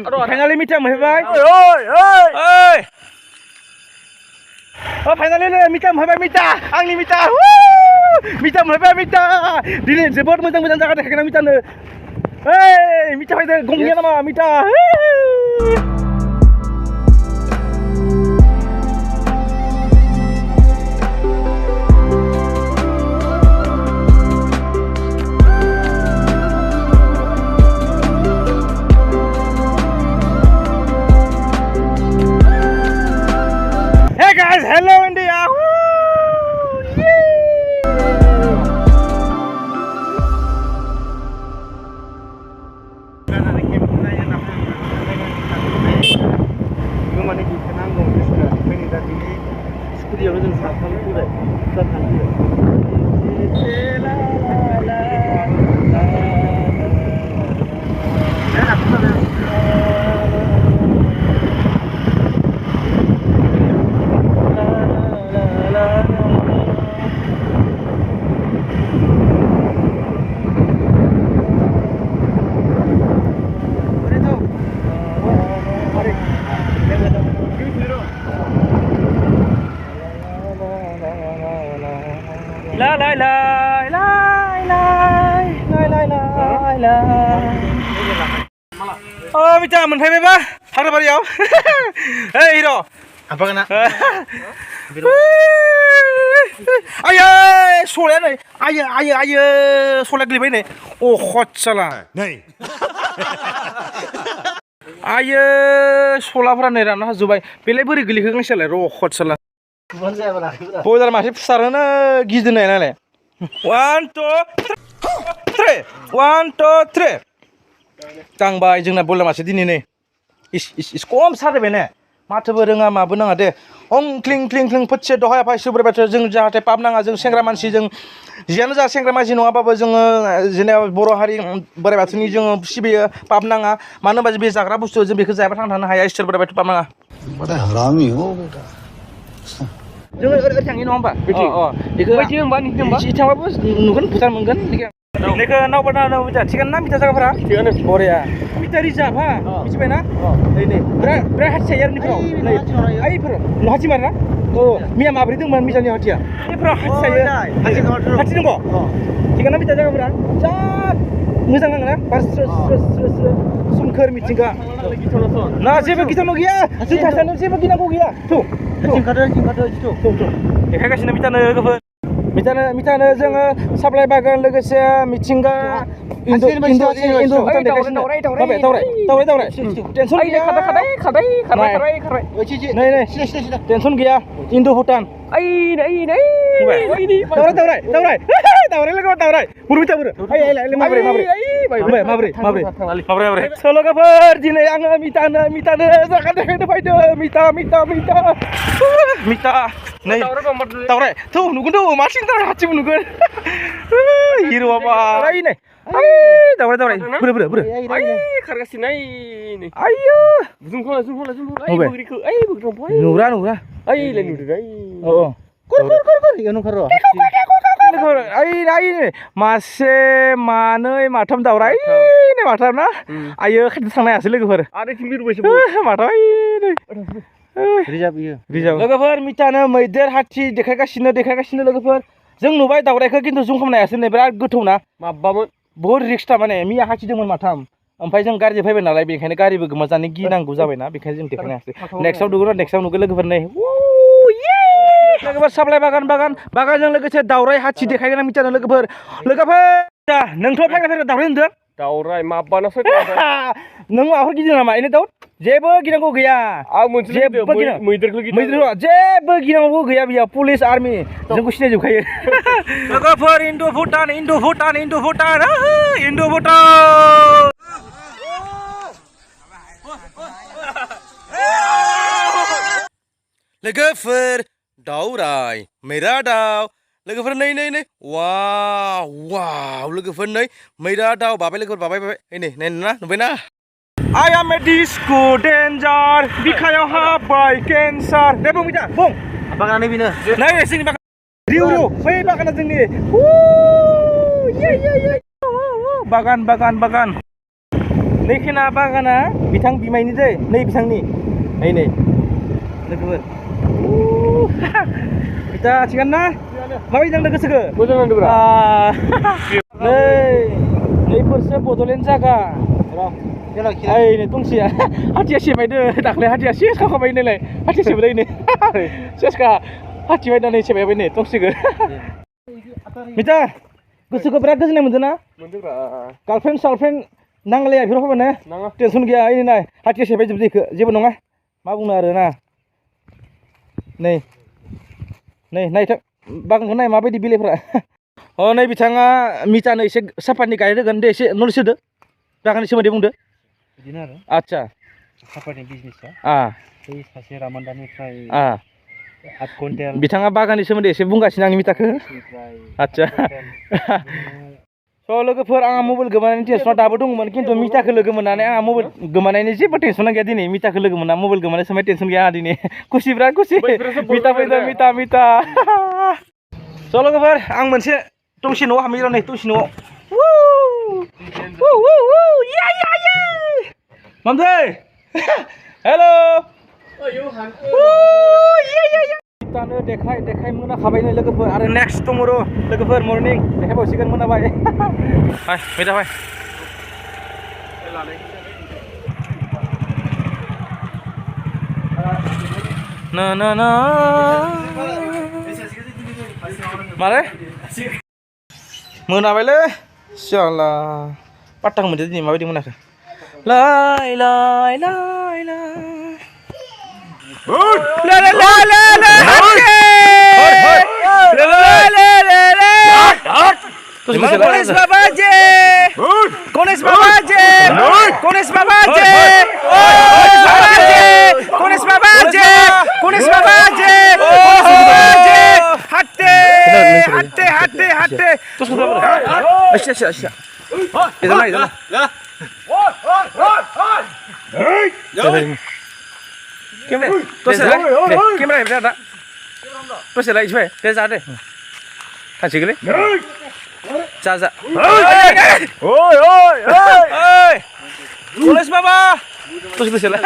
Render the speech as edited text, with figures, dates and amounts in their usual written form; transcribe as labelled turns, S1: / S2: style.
S1: Finally मिटा मोनबाय finally मिटा मोनबाय मिटा आंनि मिटा मिटा मोनबाय मिटा दिनै जोबोद मोजां मोजां जायगा देखायना मिटानो मिटा फैदो गंनिया नामा मिटा Hey guys, hello India. Oh, Mita, मोनफैबाय बा हाग्राबारियाव hey hero
S2: apa kena
S1: आये सलाया नै आये सलाया गोलैबाय नै अ खटसाला
S2: नै
S1: आये सलाफोरा नै रानना होजोबबाय बेलाय बोरै गोलैखो गांसेयालाय र खटसाला बयलार मासे फुसारोनो गिदिर नायनालाय 1 2 3 दांबाय जोंना बयलार मासे दिनै नै इस खम सारबाय ने माथोबो रोङा माबो नाङा दे हं क्लिं क्लिं क्लिं फोथसे दहाय फाय सुब्रबाथ जों जाहाथे पाप नाङा जों सेंग्रा मानसि जों जियानो जा सेंग्रा मानसि नङाबाबो जोङो जेनेबा बर' हारि बोराइ बाथौनि जोङो सिबियो पाप नाङा मानो होनबा बे जाग्रा बुस्थु जों बेखौ जायाबा थांनो हाया इसोर बोराइ बाथौ पाप नाङा
S2: बड़ा हरामी हो बेटा
S1: जोङो ओरै थाङि नङा होमबा बेखौ बैथि होनबा निथि थांबाबो नुगोन भुटान मोनगोन बेखौ नावबा नाव मिटा थिगानो ना मिटा जायगाफोरा थिगानो बरिया मिटा रिजार्भ हा मिथिबाय ना नै बिराद हाथि जायो आरो निफ्राव नै आइफोर हाथि मार ना अ मिया माब्रै दंमोन मिटानि हाथिया बेफोराव हाथि जायो हाथि दङ थिगानो मिटा जायगाफोरा जा मोजां नाङो ना बार स्रो सोमखोर मिथिंगा ना जेबो गिथावनो गैया जों थासानो जेबो गिनांगौ गैया देखायगासिनो मिटानो लोगोफोर मिटानो जोङो साप्लाय बागान लोगोसे मिथिंगा भुटान देखायगासिनो दावराय टेनसन गैया खाराय नै टेनसन गैया इन्दु भुटान दावराय लोगो दावराय बुरबिता बुर माब्रै लोगोफोर दिनै आङो मिटानो जायगा देखायनो फैदों मिटा नै दावराय थौ नुगोन थौ मासिन दावराय हाथिबो नुगोन हिर' बाबा नै दावराय बुर
S3: खारगासिनो
S1: आइयो नुरा
S3: ओइलाय नुदों
S1: मासे मानै माथाम दावराय माथाम ना आयो खाथि थांनो हायासै लोगोफोर माथाम लोगोफोर मिटानो मैदेर हाथि देखायगासिनो लोगोफोर जों नुबाय दावरायखौ खिन्थु जुम खालामनो हायासै नै बिराद गोथौ ना
S3: माबामोन
S1: बहुत रिक्सथा माने मिया हाथि दंमोन माथाम ओमफ्राय जों गारिजों फैबाय नालाय बेनिखायनो गारिबो गोमाजानो गिनांगौ जाबायना बेखायनो जों देखायनो हायासै नेक्स्टआव नुगोन लोगोफोर नै लोगोफोर साप्लाय बागानजों लोगोसे दावराय हाथि देखायगोन मिटानो लोगोफोर नोंथ' फैग्रा दावराय नुदों
S3: दावराय माबाना
S1: नों माबाफोर गिदिं नामा एने दाउ जेबो गिनांगौ गैया
S3: आं मोनसे
S1: मैदेरखौ जेबो गिनांगौ गैया बेयाव पुलिस आर्मि जोंखौ सिनायजोबखायो लोगोफोर इन्दु भुटान लोगोफोर दावराय मैरा दाउ लोगोफोर नै वाव लोगोफोर नै मैरा दाउ बाबाय लोगोफोर बाबाय नै ना नुबायना I am a disco danger बिखायाव हाबबाय केन्सार दे बुं बिदा बुं
S2: बागानानो बेनो
S1: नै जोंनि बागान रिउ बै बागाना जोंनि बागान नै खेना बागाना बिथां बिमायनि दै नै बिथांनि नै लोगोफोर kita cikan na माबायदि नांदों गोसोखो
S3: मोजां नांदोंब्रा
S1: नै फोरसो बड'लेण्ड जागा नै दंसिया हाथिया सेबायदो दाख्लै हाथिया सेस खाखाबाय नालाय हाथिया सेबाय नै सेसखा हाथि बायनानै सेबायबाय नै दंसिगो मिथा गोसोखौ बिराद गोजोननाय मोनदों ना
S3: मोनदोंब्रा
S1: गार्लफ्रेन्ड सार्लफ्रेन्ड नांलाया बेफोराव फैबानो
S3: नाङा
S1: टेनसन गैया ओइ नाय हाथिया सेबाय जोबदो इखो जेबो नङा मा बुंनो आरो ना नै नायथां बागानखौ नाय माबायदि बिलाइफ्रा नै बिथाङा मिटानो एसे सापातनि गायहोगोन दे एसे नलेज होदो बागाननि सोमोन्दै बुंदो
S4: बिदिनो आरो
S1: आदसा
S4: सापातनि बिजनेसा बै सासे रामान्दानिफ्राय 8 कुइन्टेल
S1: बिथाङा बागाननि सोमोन्दै एसे बुंगासिनो आंनि मिटाखौ आदसा स' लोगोफोर आंहा मबाइल गोमानायनि टेनसना दाबो दंमोन खिन्थु मिटाखौ लोगो मोननानै आंहा मबाइल गोमानायनि जेबो टेनसना गैया दिनै मिटाखौ लोगो मोनना मबाइल गोमानाय समाव टेनसन गैया आंहा दिनै खुसि बिराद खुसि मिटा फैदो मिटा स' लोगोफोर आं मोनसे टंसि न'आव हाबहैर' नै टंसि न'आव मामदै हेल' मिटानो देखाय मोनाखाबाय नै लोगोफोर आरो नेक्स्ट दङ र' लोगोफोर मर्निं देखायबावसिगोन मोनाबाय फाय मिटा फाय ना मारे मोनाबायलै सियाला पात्ताखौ मोनदो दिनै माबायदि मोनाखै लाय गणेश बाबा terus lah.